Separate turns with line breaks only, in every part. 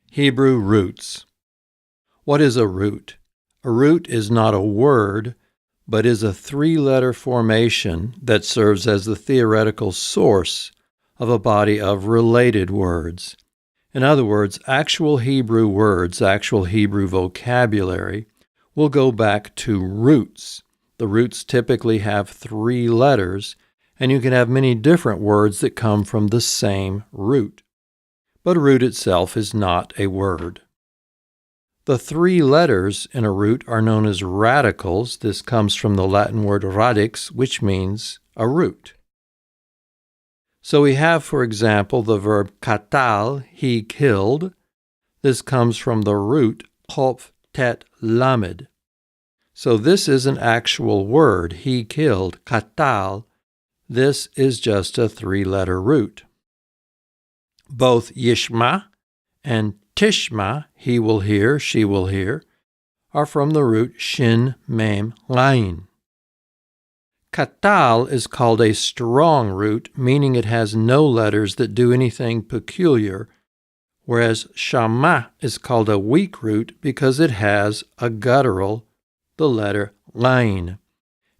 Hebrew roots. What is a root? A root is not a word, but is a three-letter formation that serves as the theoretical source of a body of related words. In other words, actual Hebrew words, actual Hebrew vocabulary, will go back to roots. The roots typically have three letters, and you can have many different words that come from the same root. But a root itself is not a word. The three letters in a root are known as radicals. This comes from the Latin word radix, which means a root. So we have, for example, the verb katal, he killed. This comes from the root chof tet lamed. So this is an actual word, he killed, katal. This is just a three-letter root. Both yishma and tishma, he will hear, she will hear, are from the root shin mem lain. Katal is called a strong root, meaning it has no letters that do anything peculiar, whereas shama is called a weak root because it has a guttural, the letter lain.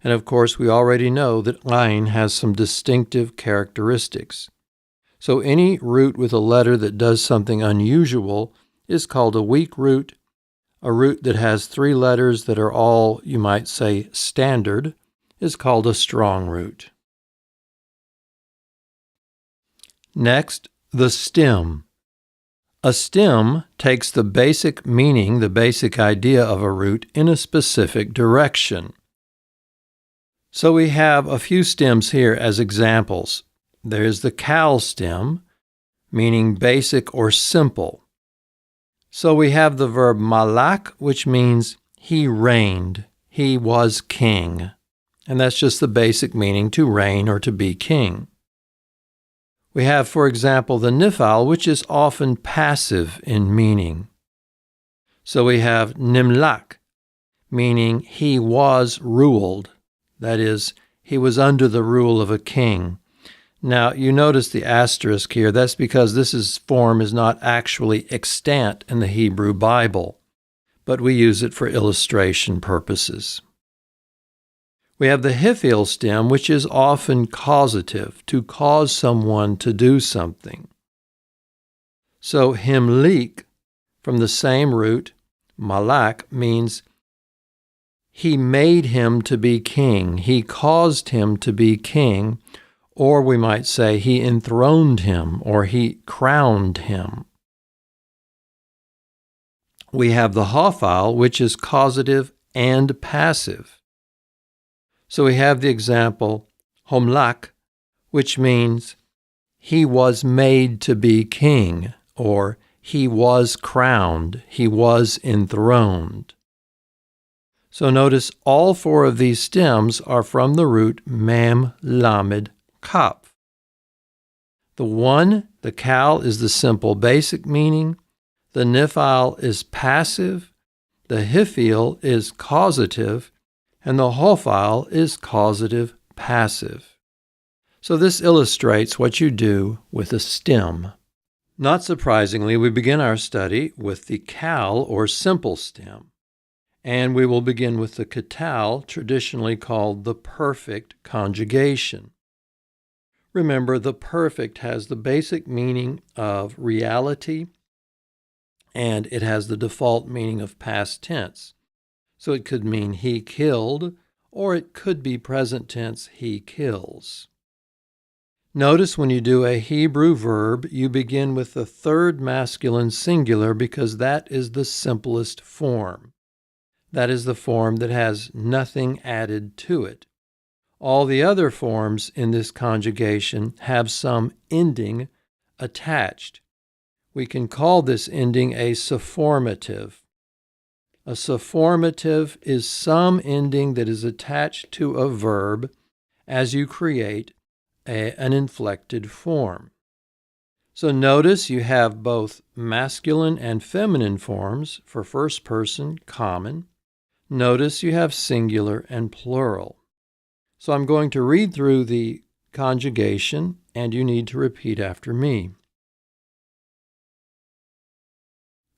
And of course, we already know that lain has some distinctive characteristics. So any root with a letter that does something unusual is called a weak root. A root that has three letters that are all, you might say, standard is called a strong root. Next, the stem. A stem takes the basic meaning, the basic idea of a root in a specific direction. So we have a few stems here as examples. There's the kal stem, meaning basic or simple. So we have the verb malak, which means he reigned, he was king. And that's just the basic meaning, to reign or to be king. We have, for example, the nifal, which is often passive in meaning. So we have nimlak, meaning he was ruled. That is, he was under the rule of a king. Now, you notice the asterisk here. That's because this form is not actually extant in the Hebrew Bible, but we use it for illustration purposes. We have the hifil stem, which is often causative, to cause someone to do something. So himlik, from the same root, malak, means he made him to be king, he caused him to be king, or we might say he enthroned him, or he crowned him. We have the hafal, which is causative and passive. So we have the example, homlak, which means he was made to be king, or he was crowned, he was enthroned. So notice all four of these stems are from the root mem lamed kaf. The kal, is the simple basic meaning. The nifal is passive. The hifil is causative. And the hafal is causative passive. So this illustrates what you do with a stem. Not surprisingly, we begin our study with the kal, or simple stem. And we will begin with the katal, traditionally called the perfect conjugation. Remember, the perfect has the basic meaning of reality, and it has the default meaning of past tense. So it could mean he killed, or it could be present tense, he kills. Notice when you do a Hebrew verb, you begin with the third masculine singular because that is the simplest form. That is the form that has nothing added to it. All the other forms in this conjugation have some ending attached. We can call this ending a sopformative. A sopformative is some ending that is attached to a verb as you create an inflected form. So notice you have both masculine and feminine forms for first person, common. Notice you have singular and plural. So I'm going to read through the conjugation, and you need to repeat after me.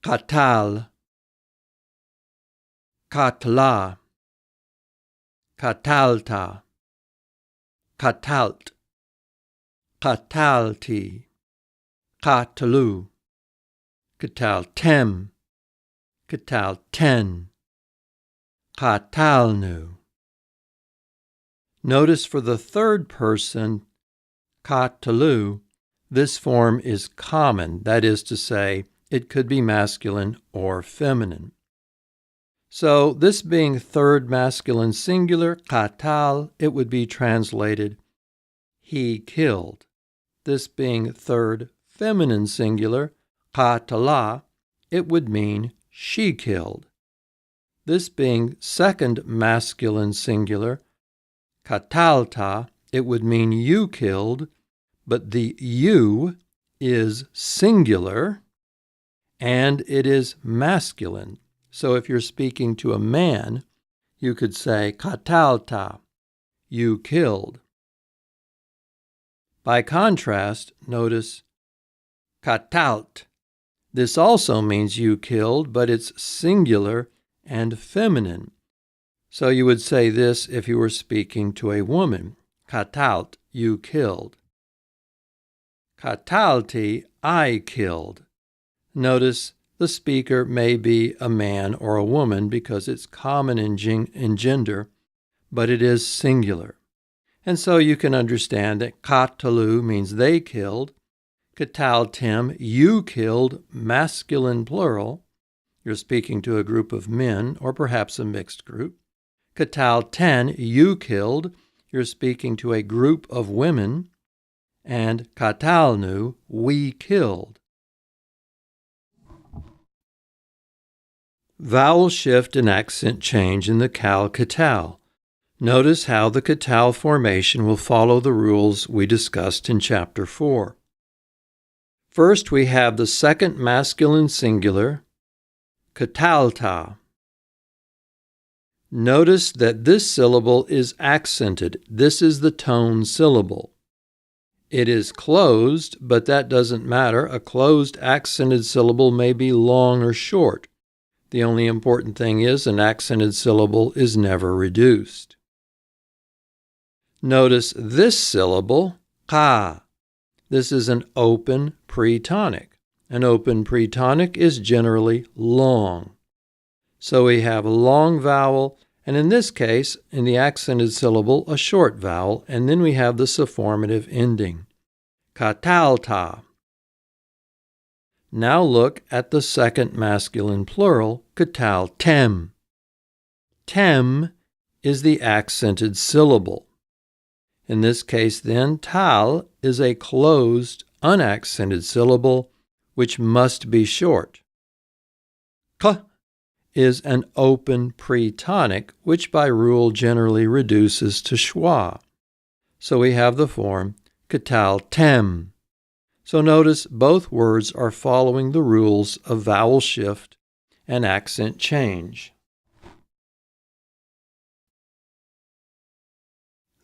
katal, katla, katalta, katalt, katalti, katalu, kataltem, katalten, katalnu. Notice for the third person, katalu, this form is common. That is to say, it could be masculine or feminine. So this being third masculine singular, katal, it would be translated, he killed. This being third feminine singular, katala, it would mean she killed. This being second masculine singular, katalta, it would mean you killed, but the you is singular and it is masculine. So if you're speaking to a man, you could say katalta, you killed. By contrast, notice katalt. This also means you killed, but it's singular and feminine. So you would say this if you were speaking to a woman. Katalt, you killed. Katalti, I killed. Notice the speaker may be a man or a woman because it's common in gender, but it is singular. And so you can understand that katalu means they killed. Kataltim, you killed, masculine plural. You're speaking to a group of men or perhaps a mixed group. Katalten, you killed. You're speaking to a group of women. And katalnu, we killed. Vowel shift and accent change in the kal-katal. Notice how the katal formation will follow the rules we discussed in Chapter 4. First, we have the second masculine singular, katalta. Notice that this syllable is accented. This is the tone syllable. It is closed, but that doesn't matter. A closed accented syllable may be long or short. The only important thing is an accented syllable is never reduced. Notice this syllable, ka. This is an open pretonic. An open pretonic is generally long. So we have a long vowel, and in this case, in the accented syllable, a short vowel, and then we have the sufformative ending. Katalta. Now look at the second masculine plural, kataltem. Tem is the accented syllable. In this case, then, tal is a closed, unaccented syllable, which must be short. K is an open pretonic, which by rule generally reduces to schwa. So we have the form kataltem. So notice both words are following the rules of vowel shift and accent change.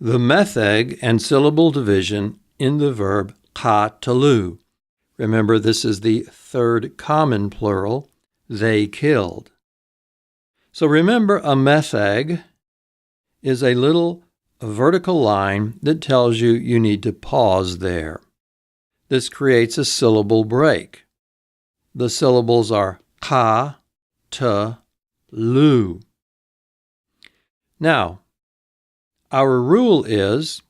The metheg and syllable division in the verb katalu. Remember, this is the third common plural, they killed. So remember, a metheg is a little vertical line that tells you need to pause there. This creates a syllable break. The syllables are ka, ta, lu. Now, our rule is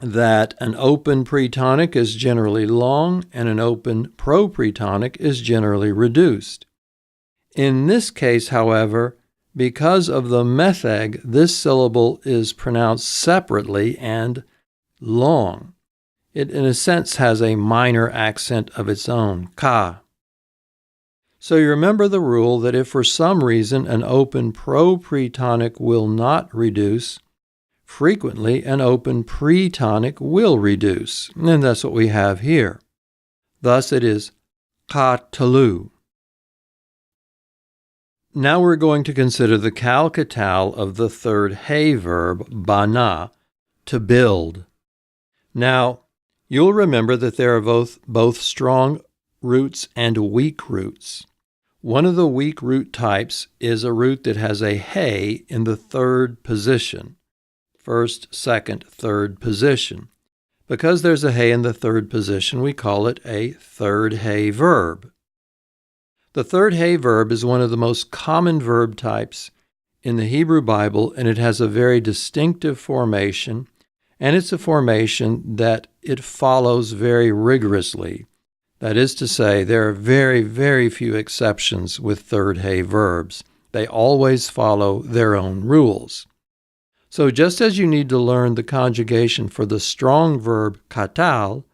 that an open pretonic is generally long and an open propretonic is generally reduced. In this case, however, because of the metheg, this syllable is pronounced separately and long. It, in a sense, has a minor accent of its own, ka. So you remember the rule that if for some reason an open propretonic will not reduce, frequently an open pretonic will reduce. And that's what we have here. Thus it is katalu. Now we're going to consider the kal-katal of the third hay verb, bana, to build. Now, you'll remember that there are both strong roots and weak roots. One of the weak root types is a root that has a he in the third position. First, second, third position. Because there's a he in the third position, we call it a third he verb. The third he verb is one of the most common verb types in the Hebrew Bible, and it has a very distinctive formation, and it's a formation that it follows very rigorously. That is to say, there are very, very few exceptions with third he verbs. They always follow their own rules. So just as you need to learn the conjugation for the strong verb katal,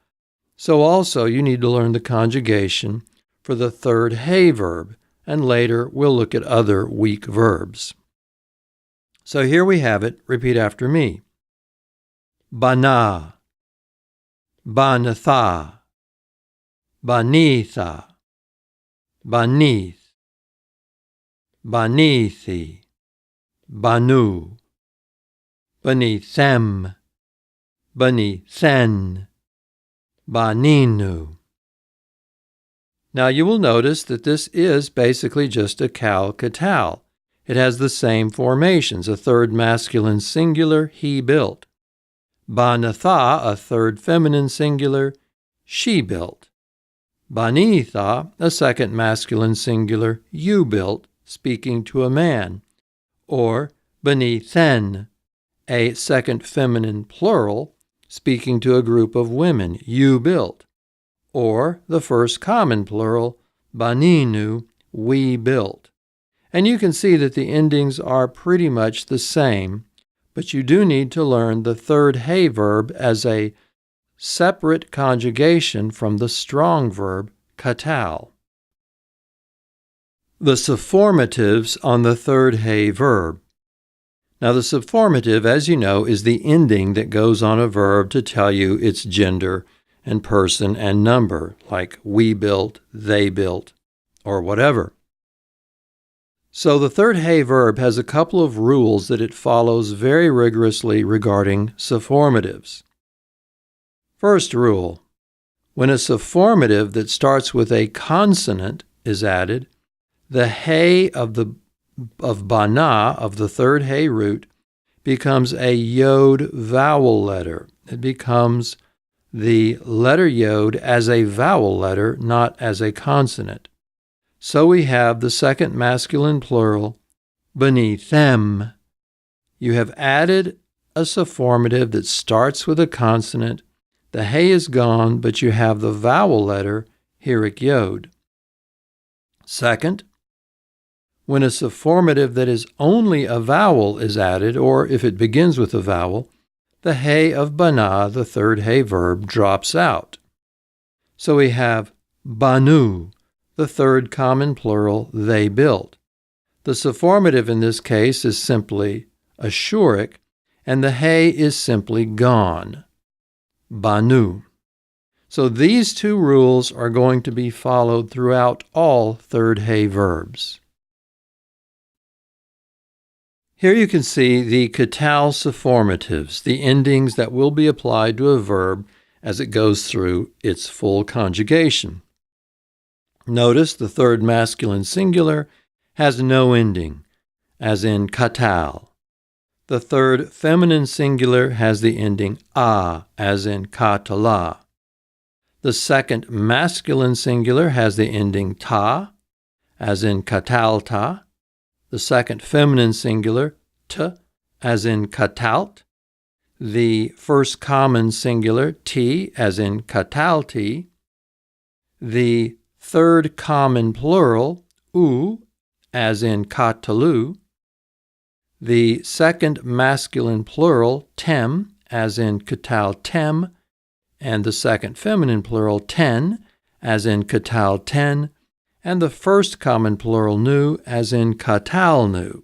so also you need to learn the conjugation for the third he verb, and later we'll look at other weak verbs. So here we have it. Repeat after me. Bana, banatha, banitha, banith, banithi, banu, banithem, banithen, baninu. Now you will notice that this is basically just a kal-katal. It has the same formations, a third masculine singular, he built. Banatha, a third feminine singular, she built. Banitha, a second masculine singular, you built, speaking to a man. Or banithen, a second feminine plural, speaking to a group of women, you built. Or the first common plural, baninu, we built. And you can see that the endings are pretty much the same, but you do need to learn the third he verb as a separate conjugation from the strong verb katal. The subformatives on the third he verb. Now the subformative, as you know, is the ending that goes on a verb to tell you its gender and person and number, like we built, they built, or whatever. So the third he verb has a couple of rules that it follows very rigorously regarding subformatives. First rule, when a subformative that starts with a consonant is added, the he of bana, of the third he root, becomes a yod vowel letter. It becomes the letter yod as a vowel letter, not as a consonant. So we have the second masculine plural, banithem. You have added a subformative that starts with a consonant. The he is gone, but you have the vowel letter, hirik yod. Second, when a subformative that is only a vowel is added, or if it begins with a vowel, the he of bana, the third he verb, drops out. So we have banu, the third common plural, they built. The subformative in this case is simply a shurik, and the he is simply gone. Banu. So these two rules are going to be followed throughout all third he verbs. Here you can see the katal subformatives, the endings that will be applied to a verb as it goes through its full conjugation. Notice the third masculine singular has no ending, as in katal. The third feminine singular has the ending a, as in katala. The second masculine singular has the ending ta, as in katalta. The second feminine singular, t, as in katalt. The first common singular, t, as in katalti. The third common plural, u, as in katalu. The second masculine plural, tem, as in kataltem. And the second feminine plural, ten, as in katalten. And the first common plural, nu, as in katalnu.